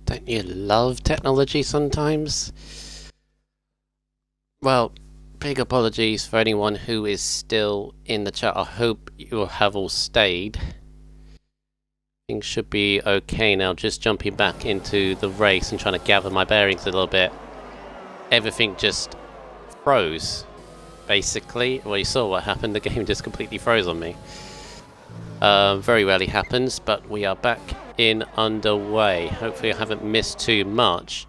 Don't you love technology sometimes? Well, big apologies for anyone who is still in the chat. I hope you have all stayed. Things should be okay now. Just jumping back into the race and trying to gather my bearings a little bit. Everything just froze, basically. Well, you saw what happened. The game just completely froze on me. Very rarely happens, but we are back in underway. Hopefully I haven't missed too much.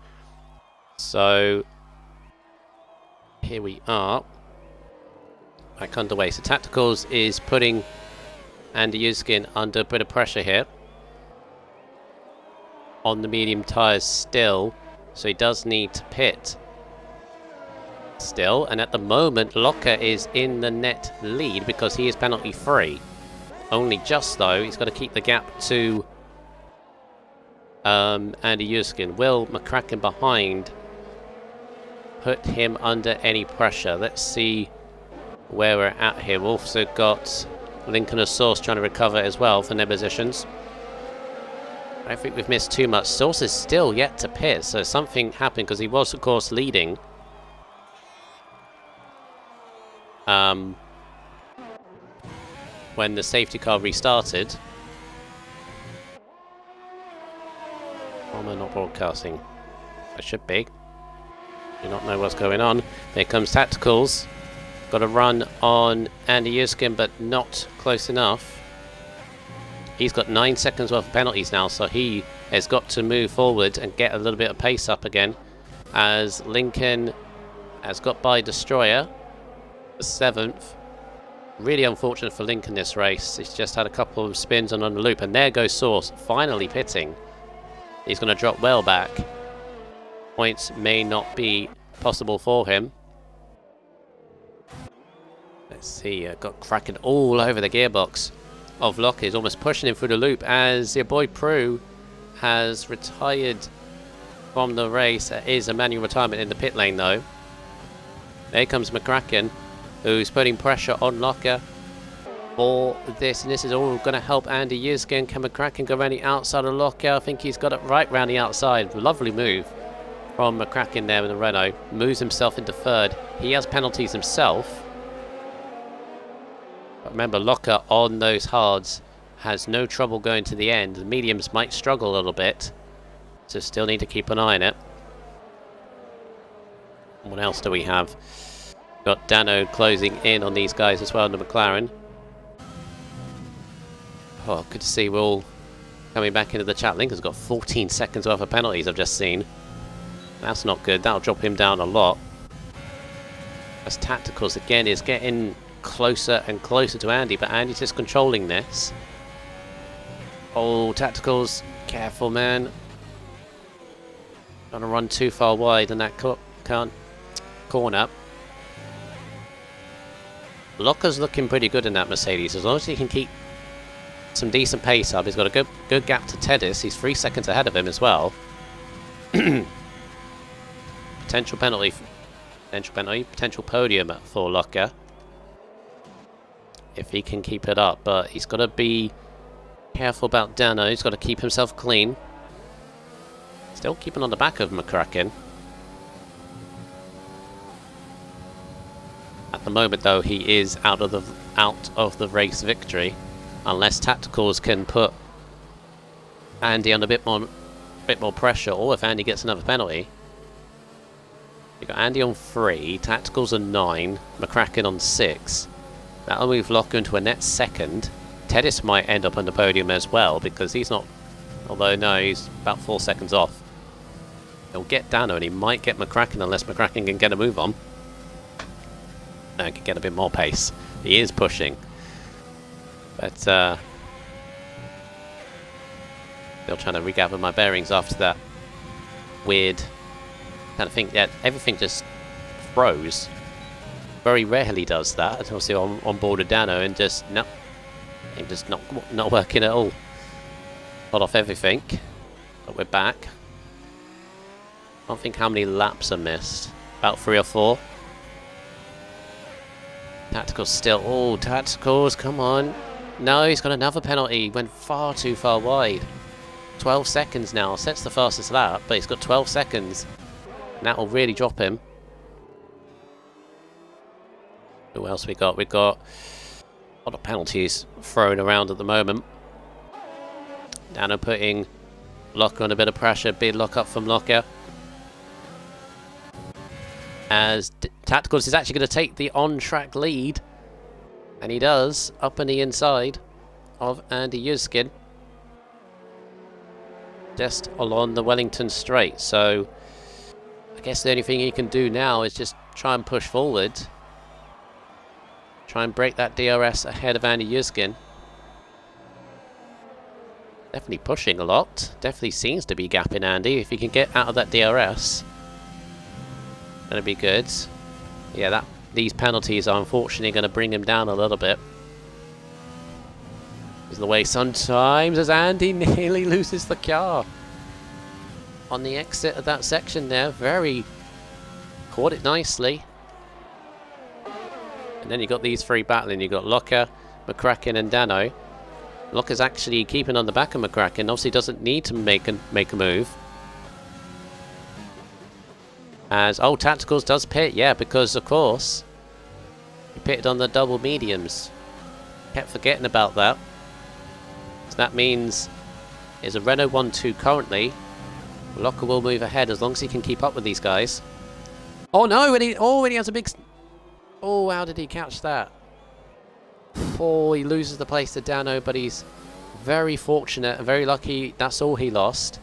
So here we are, back underway. So Tacticals is putting Andy Yuskin under a bit of pressure here on the medium tyres still, so he does need to pit still, and at the moment Locker is in the net lead because he is penalty free. Only just though, he's got to keep the gap to Andy Yuskin. Will McCracken behind put him under any pressure? Let's see where we're at here. We've also got Lincoln and Source trying to recover as well from their positions. I don't think we've missed too much. Source is still yet to pit, so something happened because he was of course leading. When the safety car restarted. Why am I not broadcasting? I should be. Do not know what's going on. Here comes Tacticals. Got a run on Andy Yuskin, but not close enough. He's got 9 seconds worth of penalties now, so he has got to move forward and get a little bit of pace up again. As Lincoln has got by Destroyer, the 7th. Really unfortunate for Lincoln this race. He's just had a couple of spins on the loop, and there goes Source, finally pitting. He's going to drop well back. Points may not be possible for him. Let's see, got cracking all over the gearbox of Locker. He's almost pushing him through the loop as your boy Prix has retired from the race. It is a manual retirement in the pit lane though. There comes McCracken, who's putting pressure on Locker for this, and this is all going to help Andy Yuskin. Can McCracken go around the outside of Locker? I think he's got it right round the outside. Lovely move from McCracken there in the Renault. Moves himself into third. He has penalties himself. But remember, Locker on those hards has no trouble going to the end. The mediums might struggle a little bit, so still need to keep an eye on it. What else do we have? Got Dano closing in on these guys as well in the McLaren. Oh, good to see we're all coming back into the chat. Lincoln's got 14 seconds worth of penalties I've just seen. That's not good. That'll drop him down a lot. As Tacticals again is getting closer and closer to Andy, but Andy's just controlling this. Oh, Tacticals, careful man. Trying to run too far wide in that corner. Locker's looking pretty good in that Mercedes. As long as he can keep some decent pace up. He's got a good gap to Tedis. He's 3 seconds ahead of him as well. Potential podium for Locker if he can keep it up, but he's got to be careful about Dano. He's got to keep himself clean. Still keeping on the back of McCracken. At the moment though, he is out of the race victory, unless Tacticals can put Andy under a bit more pressure, or if Andy gets another penalty. We've got Andy on 3, Tacticals on 9, McCracken on 6. That'll move Locker into a net second. Tedis might end up on the podium as well, because he's not, although no, he's about 4 seconds off. He'll get Dano, and he might get McCracken unless McCracken can get a move on. No, can get a bit more pace. He is pushing. But still trying to regather my bearings after that weird kind of thing. Yeah, everything just froze. Very rarely does that. Obviously on board with Dano, and just no, just not working at all. Got off everything, but we're back. I don't think how many laps are missed. About 3 or 4. Tacticals still. Oh, Tacticals, come on. No, he's got another penalty. Went far too far wide. 12 seconds now. Sets the fastest lap, but he's got 12 seconds. And that will really drop him. Who else we got? We've got a lot of penalties thrown around at the moment. Dano putting Locker on a bit of pressure. Big lock up from Locker. As Tacticals is actually going to take the on-track lead. And he does, up on the inside of Andy Yuzkin. Just along the Wellington Straight. So I guess the only thing he can do now is just try and push forward. Try and break that DRS ahead of Andy Yuzkin. Definitely pushing a lot. Definitely seems to be gapping Andy. If he can get out of that DRS, that'd be good. Yeah, these penalties are unfortunately going to bring him down a little bit. This is the way sometimes as Andy nearly loses the car. On the exit of that section there, caught it nicely. And then you got these three battling. You got Locker, McCracken and Dano. Locker's actually keeping on the back of McCracken. Obviously doesn't need to make a move. As Tacticals does pit, yeah, because of course he pitted on the double mediums. Kept forgetting about that. So that means it's a Renault 1-2 currently. Locker will move ahead as long as he can keep up with these guys. Oh no! When he has a big. Oh, how did he catch that? Oh, he loses the place to Dano, but he's very fortunate and very lucky. That's all he lost.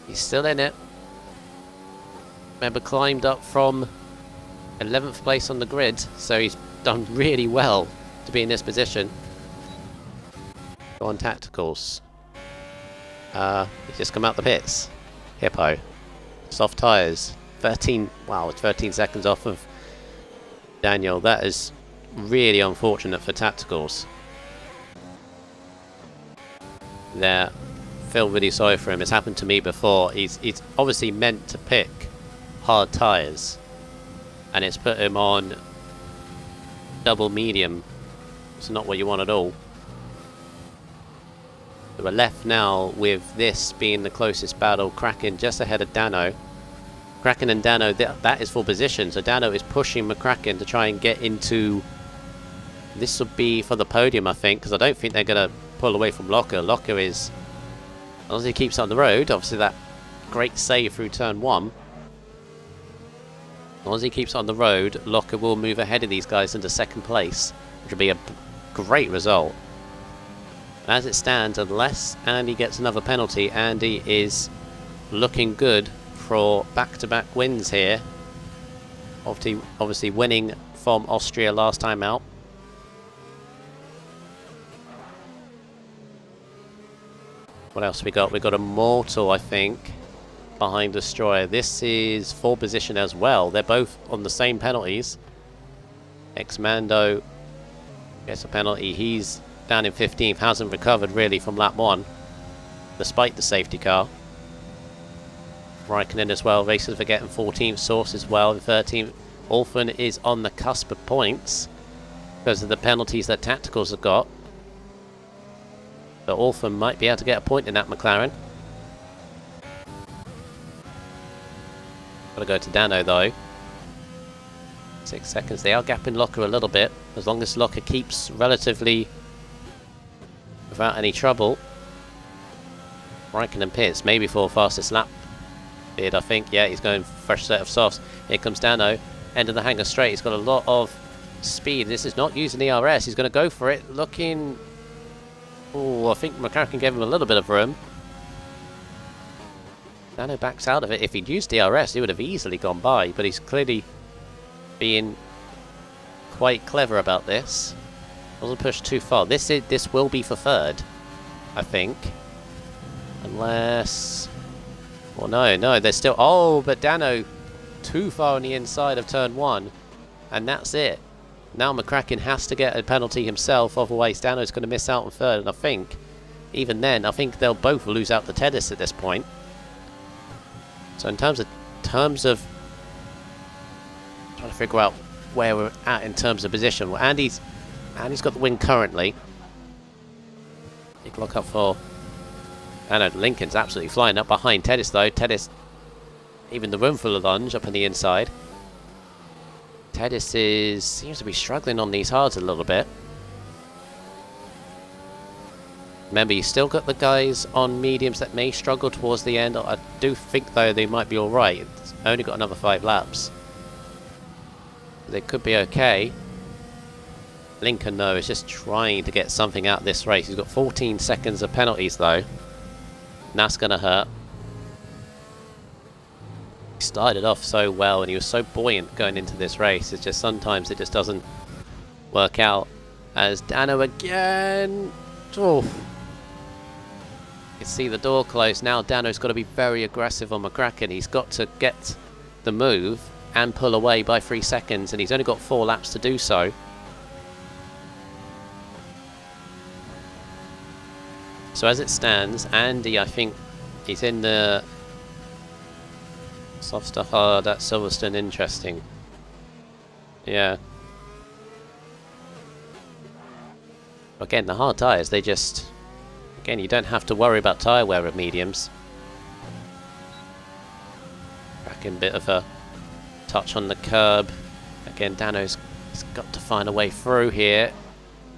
He's still in it. Remember, climbed up from 11th place on the grid, so he's done really well to be in this position. Go on Tacticals. He's just come out the pits. Hippo. Soft tyres. 13. Wow, it's 13 seconds off of Daniel. That is really unfortunate for Tacticals. There. Feel really sorry for him. It's happened to me before. He's obviously meant to pick hard tyres, and it's put him on double medium. It's not what you want at all. So we're left now with this being the closest battle. Kraken just ahead of Dano. Kraken and Dano, that is for position. So Dano is pushing McCracken to try and get into. This would be for the podium, I think, because I don't think they're going to pull away from Locker. Locker is, as long as he keeps on the road, obviously that great save through turn 1. As long as he keeps on the road, Locker will move ahead of these guys into second place, which will be a great result. As it stands, unless Andy gets another penalty, Andy is looking good for back-to-back wins here. Obviously winning from Austria last time out. What else we got? We got Immortal, I think, behind Destroyer. This is for position as well. They're both on the same penalties. X-Mando gets a penalty. He's down in 15th. Hasn't recovered really from lap 1, despite the safety car. Raikkonen as well. Racers for getting 14th. Source as well in 13th. Orphan is on the cusp of points because of the penalties that Tacticals have got. But Orphan might be able to get a point in that McLaren. Gotta go to Dano though. 6 seconds. They are gapping Locker a little bit. As long as Locker keeps relatively without any trouble. Raikkonen pits, maybe for fastest lap bid, I think. Yeah, he's going fresh set of softs. Here comes Dano. End of the hanger straight. He's got a lot of speed. This is not using the RS. He's going to go for it. Looking. Oh, I think McCracken gave him a little bit of room. Dano backs out of it. If he'd used DRS, he would have easily gone by, but he's clearly being quite clever about this. Doesn't push too far. This will be for third, I think. Unless... Well, no, there's still... Oh, but Dano too far on the inside of turn 1, and that's it. Now McCracken has to get a penalty himself, otherwise Dano's going to miss out on third, and I think, even then, I think they'll both lose out the tennis at this point. So in terms of trying to figure out where we're at in terms of position, well, Andy's got the win currently. Big lock up for I know Lincoln's absolutely flying up behind Tedis though. Tedis, even the room full of lunge up on the inside. Tedis seems to be struggling on these hards a little bit. Remember, you still got the guys on mediums that may struggle towards the end. I do think though they might be alright. It's only got another 5 laps. They could be okay. Lincoln though is just trying to get something out of this race. He's got 14 seconds of penalties though. And that's going to hurt. He started off so well and he was so buoyant going into this race. It's just sometimes it just doesn't work out. As Dano again. Oh. You can see the door closed. Now Dano's got to be very aggressive on McCracken. He's got to get the move and pull away by 3 seconds. And he's only got 4 laps to do so. So as it stands, Andy, I think, he's in the soft stuff hard at Silverstone. Interesting. Yeah. Again, the hard tyres, they just... Again, you don't have to worry about tyre wear at mediums. Cracking bit of a touch on the curb. Again, Dano's got to find a way through here.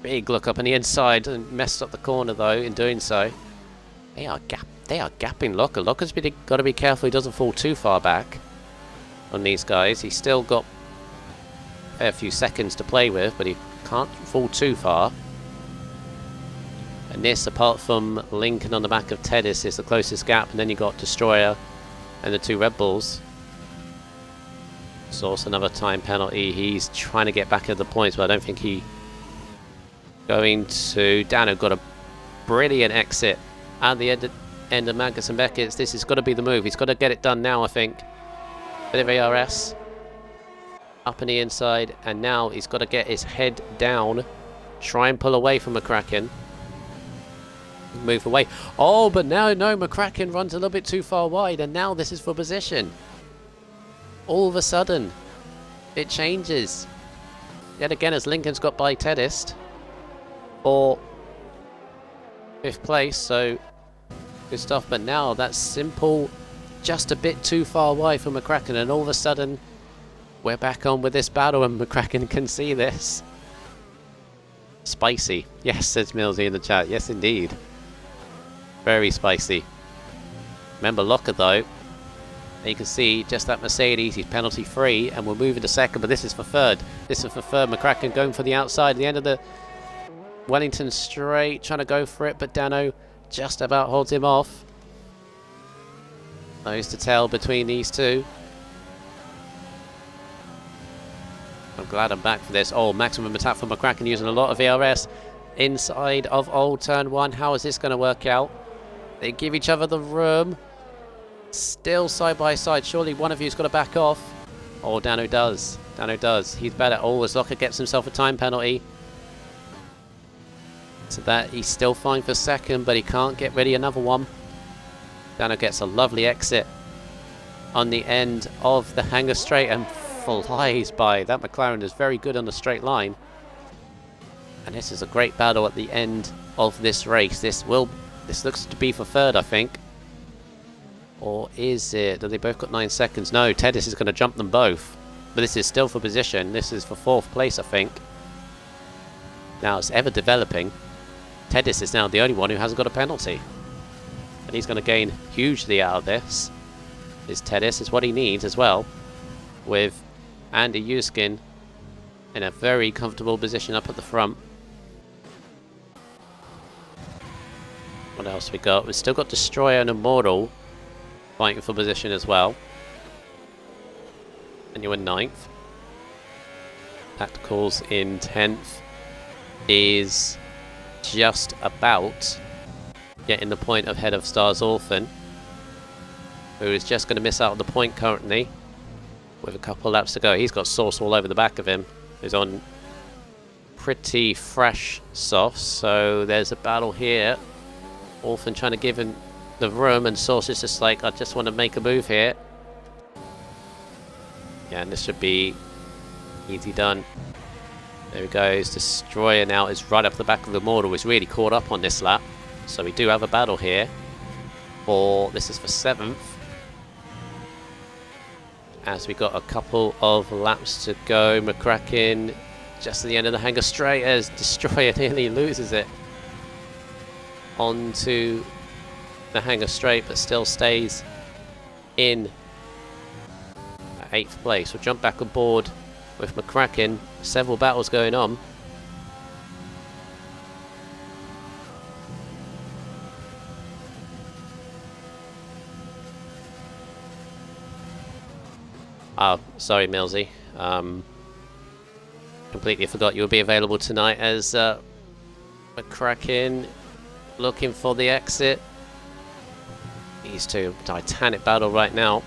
Big look up on the inside and messed up the corner though in doing so. They are gapping Locker. Locker's got to be careful he doesn't fall too far back on these guys. He's still got a few seconds to play with, but he can't fall too far. And this, apart from Lincoln on the back of Tedis, is the closest gap. And then you got Destroyer and the 2 Red Bulls. So also another time penalty. He's trying to get back at the points, but I don't think he... Going to... Dano got a brilliant exit at the end of Magnus and Beckett's. This has got to be the move. He's got to get it done now, I think. Bit of ARS. Up on the inside. And now he's got to get his head down. Try and pull away from McCracken. Move away. Oh, but now, no, McCracken runs a little bit too far wide. And now this is for position. All of a sudden, it changes. Yet again, as Lincoln's got by Tedist. For 5th place, so good stuff. But now that's simple, just a bit too far wide for McCracken, and all of a sudden we're back on with this battle, and McCracken can see this. Spicy, yes, says Millsy in the chat. Yes, indeed, very spicy. Remember Locker though. And you can see just that Mercedes, he's penalty free, and we're moving to 2nd, but this is for 3rd. This is for 3rd. McCracken going for the outside at the end of the Wellington straight, trying to go for it, but Dano just about holds him off. Nose to tail between these two. I'm glad I'm back for this. Oh, maximum attack from McCracken using a lot of VRS inside of Old Turn 1. How is this going to work out? They give each other the room. Still side by side. Surely one of you's got to back off. Oh, Dano does. Dano does. He's better. Oh, as Locker gets himself a time penalty. So that he's still fine for 2nd, but he can't get ready another one. Dano gets a lovely exit on the end of the hangar straight and flies by. That McLaren is very good on the straight line. And this is a great battle at the end of this race. This looks to be for 3rd, I think. Or is it? They both got 9 seconds. No, Tedis is going to jump them both. But this is still for position. This is for 4th place, I think. Now it's ever developing. Tedis is now the only one who hasn't got a penalty. And he's going to gain hugely out of this. Tedis is what he needs as well. With Andy Uskin in a very comfortable position up at the front. What else we got? We've still got Destroyer and Immortal fighting for position as well. And you're in 9th. Tacticals in 10th. Is just about getting the point ahead of Stars Orphan, who is just going to miss out on the point currently with a couple laps to go. He's got sauce all over the back of him. He's on pretty fresh softs, so there's a battle here. Orphan trying to give him the room, and Sauce is just like, I just want to make a move here. Yeah, and this should be easy done. There he goes. Destroyer now is right up the back of the Immortal. He's really caught up on this lap. So we do have a battle here. this is for 7th. As we got a couple of laps to go, McCracken just at the end of the hanger straight as Destroyer nearly loses it onto the hanger straight, but still stays in 8th place. We'll jump back aboard with McCracken. Several battles going on. Oh, sorry, Millsy. Completely forgot you would be available tonight as McCracken looking for the exit. These two, titanic battle right now.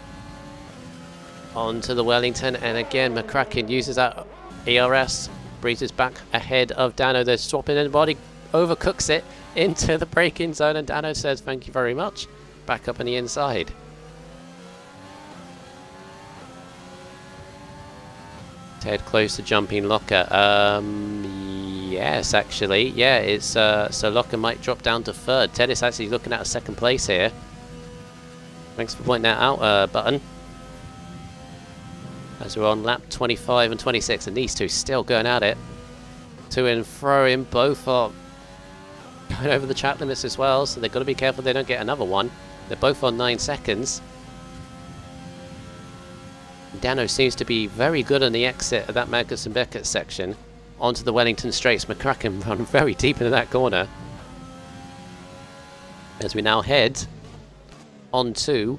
Onto the Wellington, and again McCracken uses that ERS, breezes back ahead of Dano. They're swapping in the body, overcooks it into the braking zone, and Dano says thank you very much. Back up on the inside. Ted close to jumping Locker. Yes, actually. Yeah, it's so Locker might drop down to 3rd. Ted is actually looking at a 2nd place here. Thanks for pointing that out, Button. As we're on lap 25 and 26, and these two still going at it. To and fro in, both are going over the track limits as well, so they've got to be careful they don't get another one. They're both on 9 seconds. Dano seems to be very good on the exit of that Magnussen Beckett section. Onto the Wellington straights. McCracken run very deep into that corner. As we now head onto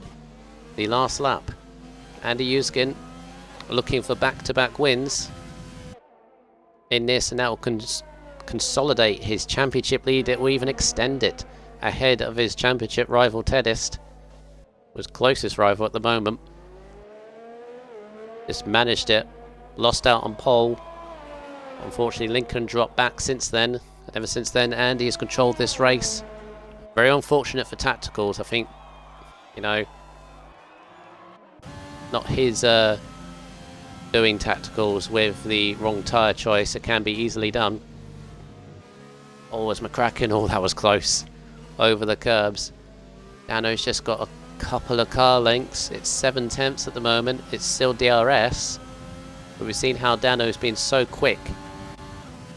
the last lap. Andy Uskin looking for back-to-back wins in this, and that will consolidate his championship lead. It will even extend it ahead of his championship rival Tedist, was closest rival at the moment. Just managed it, lost out on pole. Unfortunately, Lincoln dropped back since then. And ever since then, Andy has controlled this race. Very unfortunate for tacticals, I think. You know, not his doing tacticals with the wrong tyre choice. It can be easily done. Always McCracken. Oh, that was close. Over the curbs. Dano's just got a couple of car lengths. It's 7/10 at the moment. It's still DRS. But we've seen how Dano's been so quick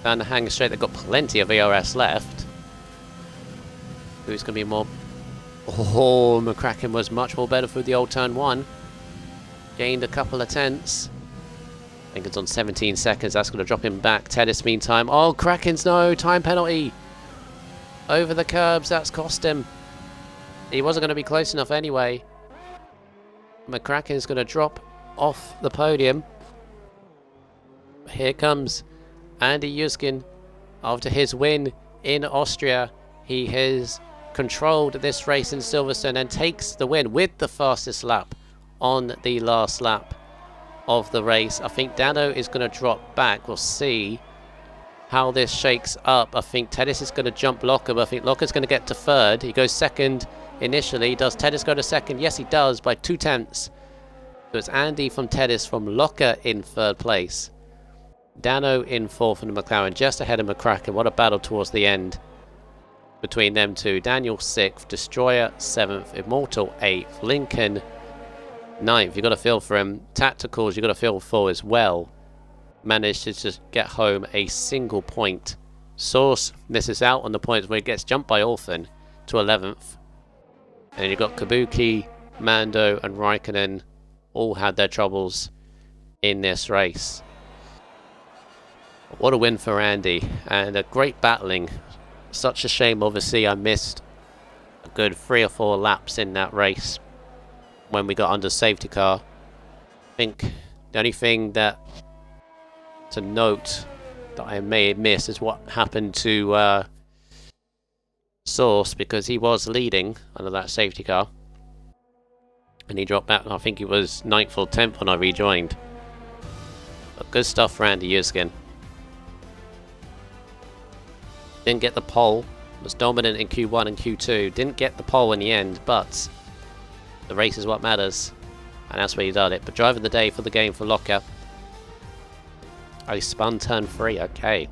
down the hanger straight. They've got plenty of ERS left. Who's going to be more... Oh, McCracken was much more better through the old turn 1. Gained a couple of tenths. I think it's on 17 seconds. That's going to drop him back. Tedis meantime. Oh, Cracken's no time penalty. Over the curbs. That's cost him. He wasn't going to be close enough anyway. McCracken's going to drop off the podium. Here comes Andy Uskin. After his win in Austria, he has controlled this race in Silverstone and takes the win with the fastest lap on the last lap of the race. I think Dano is going to drop back. We'll see how this shakes up. I think Tedis is going to jump Locker, but I think Locker's going to get to 3rd. He goes 2nd initially. Does Tedis go to 2nd? Yes, he does, by 2 tenths. So it's Andy from Tedis from Locker in 3rd place. Dano in 4th in the McLaren, just ahead of McCracken. What a battle towards the end between them two. Daniel 6th, Destroyer 7th, Immortal 8th, Lincoln 9th. You've got to feel for him. Tacticals you've got to feel for as well. Managed to just get home a single point. Source misses out on the points where he gets jumped by Orphan to 11th. And you've got Kabuki, Mando and Raikkonen all had their troubles in this race. What a win for Andy, and a great battling. Such a shame, obviously, I missed a good 3 or 4 laps in that race when we got under safety car. I think the only thing that to note that I may have missed is what happened to Source, because he was leading under that safety car and he dropped back. I think he was 9th or 10th when I rejoined. But good stuff for Andy Uskin. Didn't get the pole, was dominant in Q1 and Q2, didn't get the pole in the end, but the race is what matters, and that's where he done it. But driver of the day for the game for Locker. Oh, he spun turn 3, okay.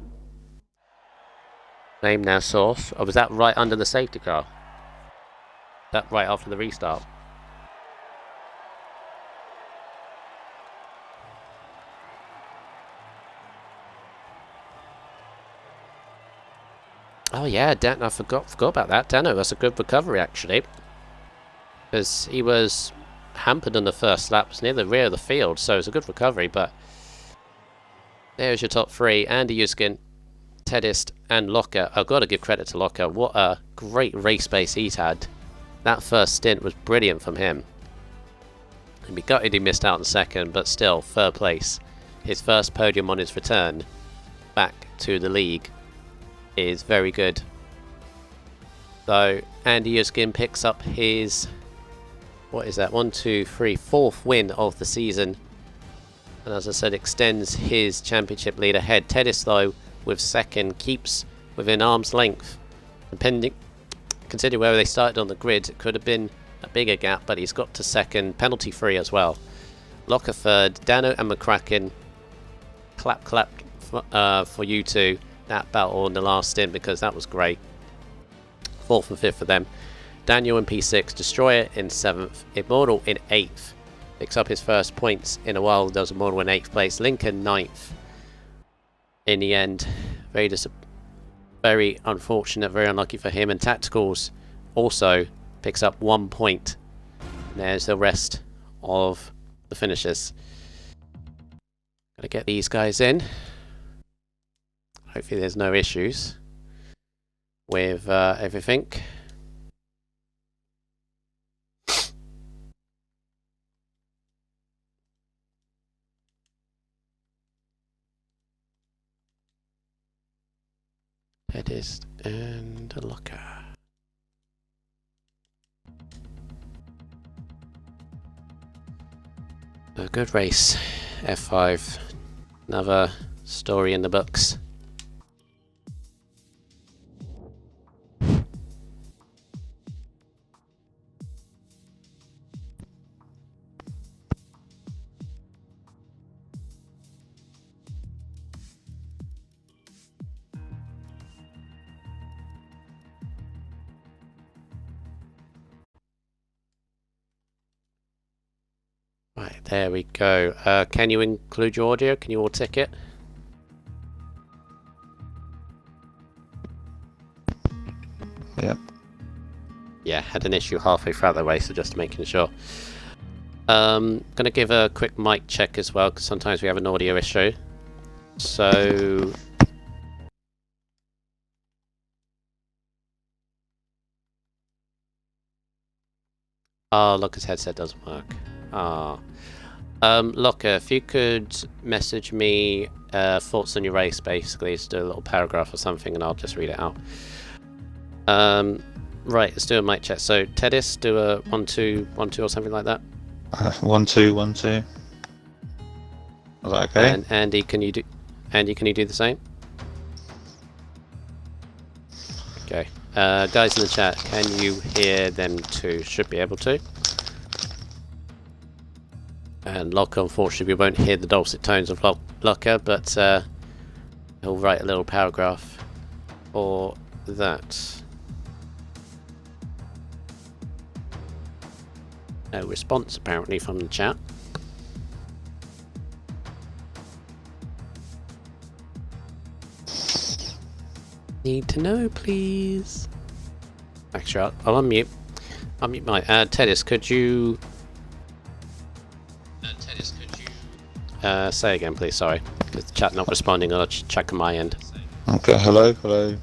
Name now Source. Oh, was that right under the safety car? that right after the restart. Oh yeah, I forgot about that. Dano, that's a good recovery actually, because he was hampered on the first lap, was near the rear of the field, so it's a good recovery. But there's your top three: Andy Yuskin, Tedist, and Locker. I've got to give credit to Locker. What a great race pace he's had. That first stint was brilliant from him. And we gutted he missed out on second, but still, third place. His first podium on his return back to the league is very good. So Andy Yuskin picks up his, what is that, 1, 2, 3, 4th win of the season, and as I said, extends his championship lead ahead. Tedis, though, with second, keeps within arm's length. Considering where they started on the grid, it could have been a bigger gap, but he's got to second, penalty free as well. Locker third, Dano and McCracken, clap for you two, that battle in the last stint, because that was great. 4th and 5th for them. Daniel in P6, Destroyer in 7th, Immortal in 8th, picks up his first points in a while, does Immortal in 8th place, Lincoln 9th. In the end, very unfortunate, very unlucky for him, and Tacticals also picks up 1 point. There's the rest of the finishers. Gotta get these guys in. Hopefully there's no issues with everything. Tedist and a Locker. A good race, F5. Another story in the books. Right, there we go. Can you include your audio? Can you all tick it? Yep. Yeah, had an issue halfway throughout the race, so just making sure. Gonna give a quick mic check as well, because sometimes we have an audio issue. So... oh, Locker's headset doesn't work. Ah. Locker, if you could message me thoughts on your race, basically, just do a little paragraph or something, and I'll just read it out. Right, let's do a mic check. So, Tedis, do a 1 2 1 2 or something like that. 1 2 1 2. Is that okay? And Andy, can you do the same? Okay. Guys in the chat, can you hear them too? Should be able to. And Locker, unfortunately, we won't hear the dulcet tones of Locker, but he'll write a little paragraph for that. No response, apparently, from the chat. Need to know, please. Actually, I'll unmute. Unmute my... Tedis, could you... say again, please, sorry. With the chat not responding, I'll check on my end. Okay, hello. Can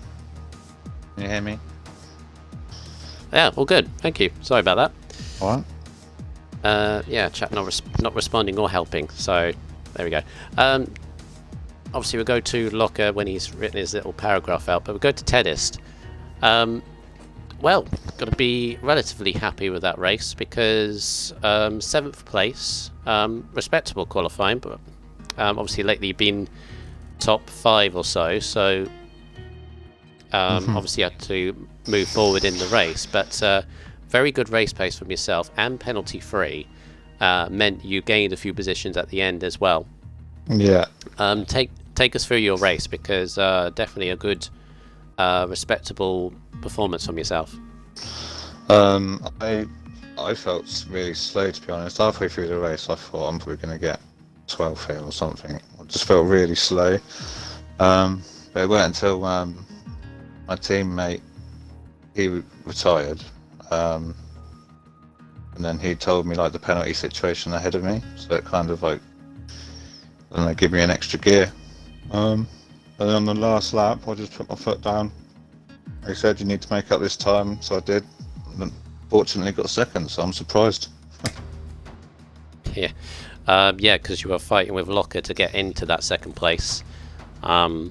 you hear me? Yeah, all good. Thank you. Sorry about that. What? Yeah, chat not responding or helping, so there we go. Obviously, we'll go to Locker when he's written his little paragraph out, but we'll go to Tedist. Well, got to be relatively happy with that race because 7th place, respectable qualifying, but obviously lately you've been top 5 or so obviously you had to move forward in the race, but very good race pace from yourself and penalty free meant you gained a few positions at the end as well. Yeah. Take us through your race, because definitely a good respectable performance from yourself. I felt really slow, to be honest. Halfway through the race, I thought I'm probably going to get 12th here or something. I just felt really slow. But it weren't until my teammate, he retired, and then he told me like the penalty situation ahead of me, so it kind of like, I don't know, give me an extra gear. And then on the last lap, I just put my foot down. He said you need to make up this time, so I did. And fortunately, got second, so I'm surprised. Yeah, because you were fighting with Locker to get into that second place. As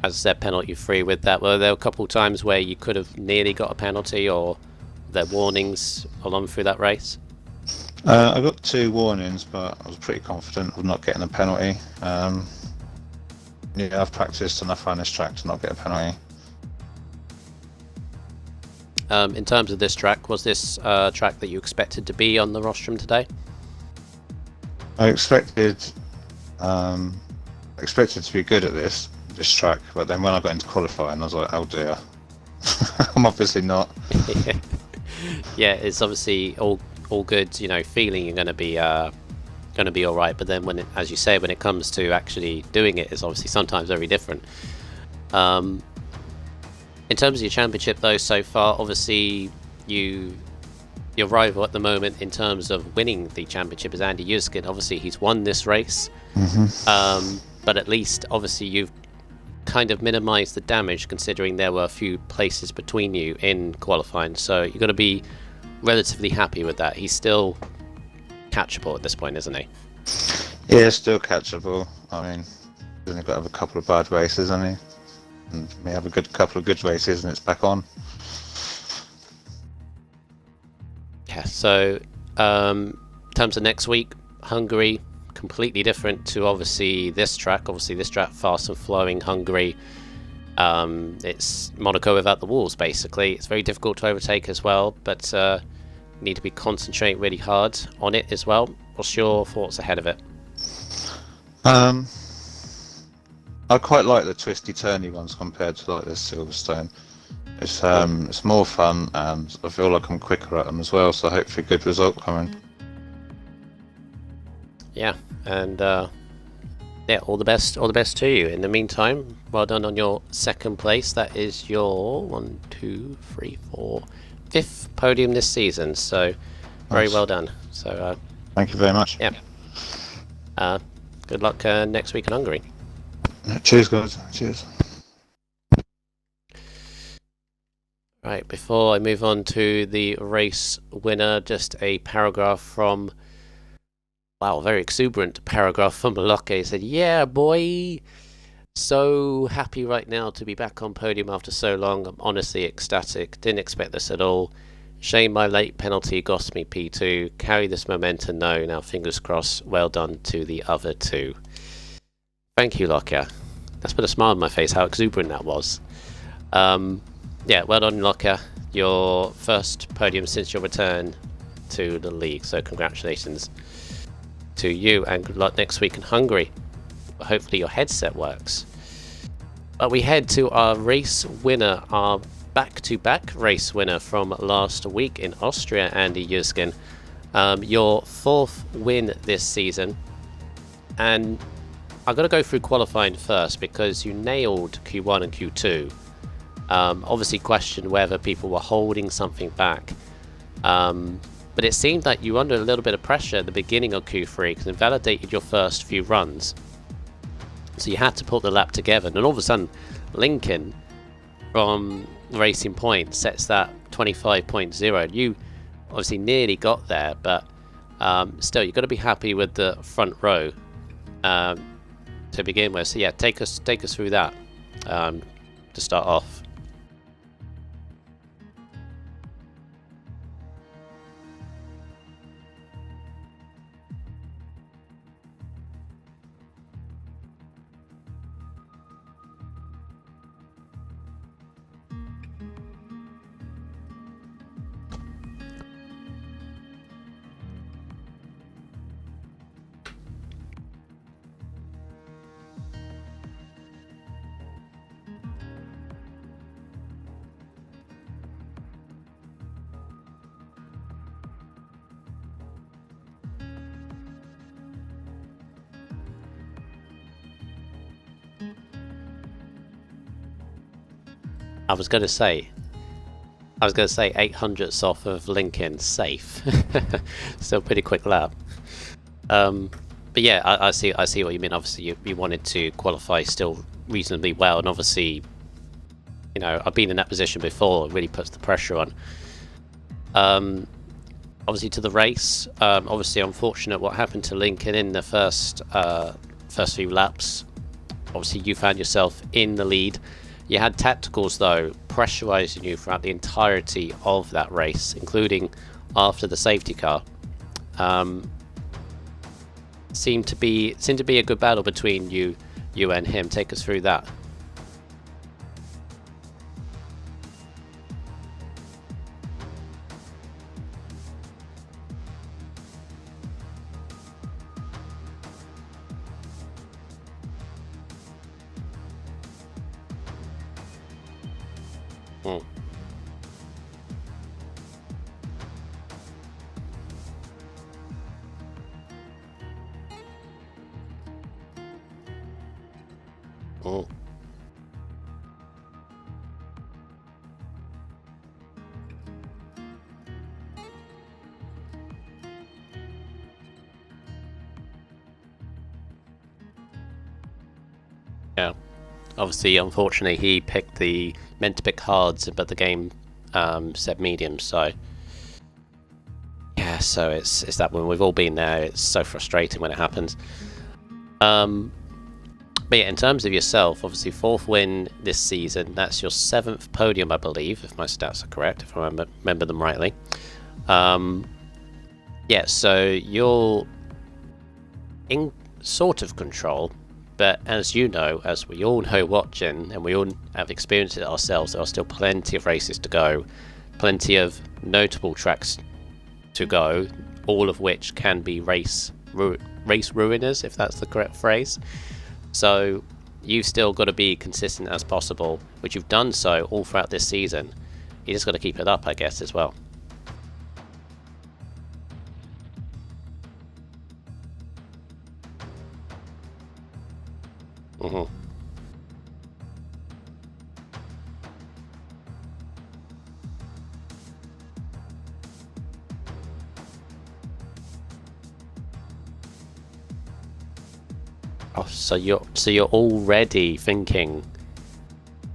I said, penalty free with that. Were there a couple times where you could have nearly got a penalty, or there warnings along through that race? I got 2 warnings, but I was pretty confident of not getting a penalty. Yeah, I've practiced enough on this track to not get a penalty. In terms of this track, was this a track that you expected to be on the rostrum today? I expected to be good at this track, but then when I got into qualifying, I was like, oh dear, I'm obviously not. Yeah, it's obviously all good. You know, feeling you're going to be all right, but then when it, as you say, when it comes to actually doing it, it's obviously sometimes very different. In terms of your championship, though, so far, obviously your rival at the moment in terms of winning the championship is Andy Yuskin. Obviously, he's won this race, but at least, obviously, you've kind of minimised the damage considering there were a few places between you in qualifying. So you're going to be relatively happy with that. He's still catchable at this point, isn't he? Yeah, still catchable. I mean, he's only got to have a couple of bad races, hasn't he? And may have a couple of good races, and it's back on. Yeah. So, in terms of next week, Hungary, completely different to obviously this track. Obviously, this track, fast and flowing. Hungary, it's Monaco without the walls. Basically, it's very difficult to overtake as well, but need to concentrate really hard on it as well. What's your thoughts ahead of it? I quite like the twisty turny ones compared to like this Silverstone. It's more fun, and I feel like I'm quicker at them as well. So hopefully, good result coming. Yeah, and yeah, all the best to you. In the meantime, well done on your second place. That is your 1, 2, 3, 4, 5th podium this season. So very well done. So thank you very much. Yeah. Good luck next week in Hungary. Cheers, guys. Cheers. Right, before I move on to the race winner, just a paragraph from, wow, very exuberant paragraph from Locke. He said, yeah, boy, so happy right now to be back on podium after so long. I'm honestly ecstatic. Didn't expect this at all. Shame my late penalty cost me P2. Carry this momentum now fingers crossed. Well done to the other two. Thank you, Locker. That's put a smile on my face, how exuberant that was. Yeah, well done, Locker. Your first podium since your return to the league, so congratulations to you, and good luck next week in Hungary. Hopefully your headset works. But we head to our race winner, our back-to-back race winner from last week in Austria, Andy Yuskin. Your 4th win this season, and I've got to go through qualifying first because you nailed Q1 and Q2. Obviously questioned whether people were holding something back, but it seemed like you were under a little bit of pressure at the beginning of Q3 because it validated your first few runs, so you had to put the lap together, and all of a sudden Lincoln from Racing Point sets that 25.0. You obviously nearly got there, but still you've got to be happy with the front row to begin with. So yeah, take us through that to start off. I was going to say 800ths off of Lincoln, safe. Still pretty quick lap. But yeah, I see what you mean. Obviously, you wanted to qualify still reasonably well, and obviously, you know, I've been in that position before. It really puts the pressure on. Obviously, to the race. Obviously, unfortunate what happened to Lincoln in the first few laps. Obviously, you found yourself in the lead. You had tacticals though pressurizing you throughout the entirety of that race, including after the safety car. Seemed to be a good battle between you and him. Take us through that. Mm. Mm. Yeah. Obviously, unfortunately, he meant to pick hards, but the game said medium. So yeah, so it's that one. We've all been there. It's so frustrating when it happens. But yeah, in terms of yourself, obviously 4th win this season. That's your 7th podium, I believe, if my stats are correct, if I remember them rightly. Yeah, so you're in sort of control. But as you know, as we all know watching, and we all have experienced it ourselves, there are still plenty of races to go, plenty of notable tracks to go, all of which can be race ruiners, if that's the correct phrase. So you've still got to be consistent as possible, which you've done so all throughout this season. You just got to keep it up, I guess, as well. Mm-hmm. Oh, so you're already thinking,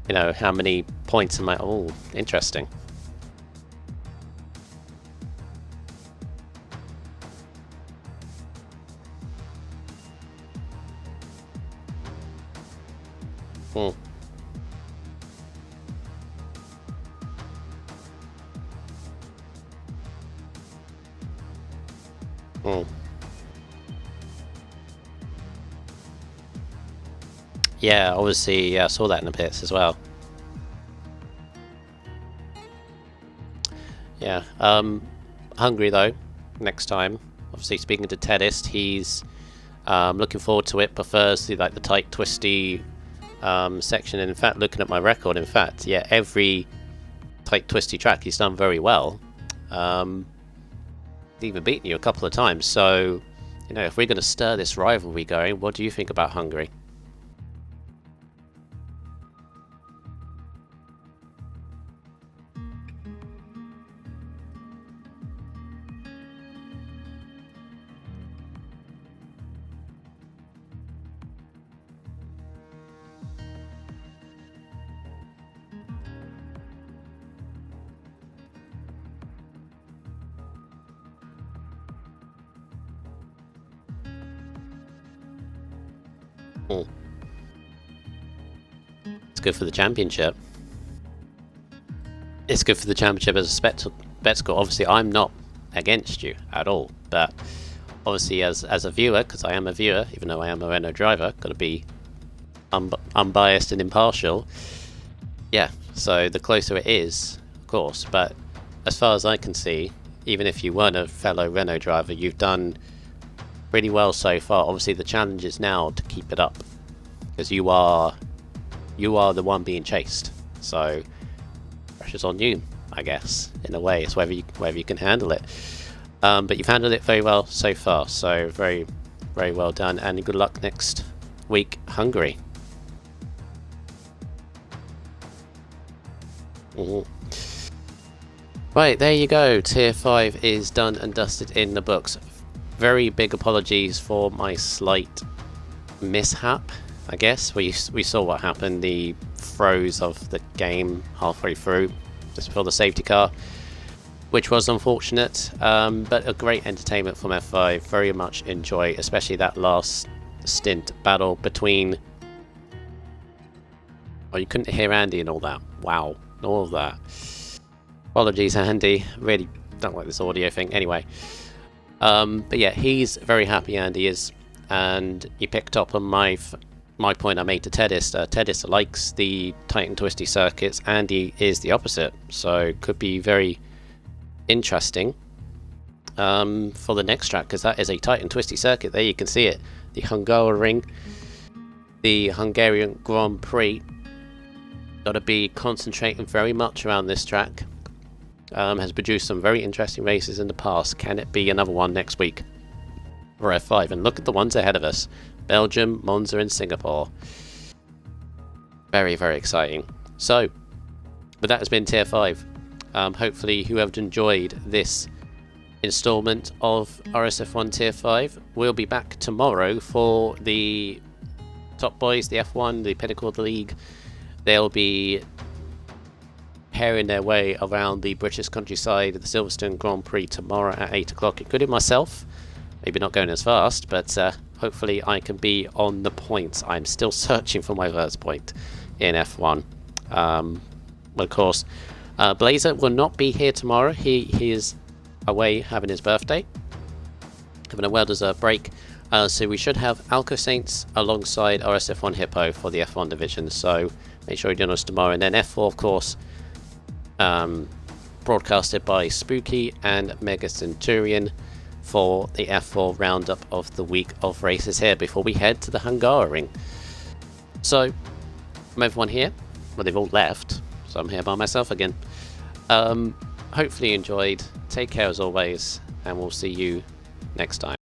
you know, how many points am I? Oh, interesting. Hmm. Hmm. Yeah, obviously, I saw that in the pits as well. Yeah. Hungary though. Next time, obviously speaking to Tedist, he's looking forward to it. Prefers the tight, twisty section. And in fact, looking at my record, in fact, yeah, every tight, twisty track he's done very well. Even beaten you a couple of times. So, you know, if we're going to stir this rivalry going, what do you think about Hungary? Mm. It's good for the championship. It's good for the championship as a spectacle. Obviously, I'm not against you at all, but obviously, as a viewer, because I am a viewer, even though I am a Renault driver, got to be unbiased and impartial. Yeah, so the closer it is, of course, but as far as I can see, even if you weren't a fellow Renault driver, you've done pretty well so far. Obviously, the challenge is now to keep it up, because you are the one being chased. So pressure's on you, I guess. In a way, it's whether you can handle it. But you've handled it very well so far. So very, very well done, and good luck next week, Hungary. Mhm. Right, there you go. Tier 5 is done and dusted in the books. Very big apologies for my slight mishap, I guess. We saw what happened, the throes of the game halfway through, just before the safety car, which was unfortunate, but a great entertainment from F5. Very much enjoy, especially that last stint battle between... Oh, you couldn't hear Andy and all that. Wow, all of that. Apologies, Andy. Really don't like this audio thing. Anyway, but yeah, he's very happy, Andy is, and he picked up on my point I made to Tedis. Tedis likes the tight and twisty circuits. Andy is the opposite, so could be very interesting for the next track, because that is a tight and twisty circuit. There you can see it, the Hungarian, the Hungarian Grand Prix. Got to be concentrating very much around this track. Has produced some very interesting races in the past. Can it be another one next week for F5? And look at the ones ahead of us: Belgium, Monza and Singapore. Very, very exciting. So, but that has been Tier 5. Hopefully you have enjoyed this installment of RSF1 Tier 5. We'll be back tomorrow for the top boys, the F1, the pinnacle of the league. They'll be pairing their way around the British countryside of the Silverstone Grand Prix tomorrow at 8 o'clock, including myself. Maybe not going as fast, but hopefully I can be on the points. I'm still searching for my first point in F1. Of course, Blazer will not be here tomorrow. He is away having his birthday, having a well-deserved break. So we should have Alco Saints alongside RSF1 Hippo for the F1 division. So make sure you join us tomorrow. And then F4, of course, broadcasted by Spooky and Mega Centurion for the F4 roundup of the week of races here before we head to the Hungarian. So, from everyone here, well, they've all left, so I'm here by myself again. Hopefully you enjoyed. Take care as always, and we'll see you next time.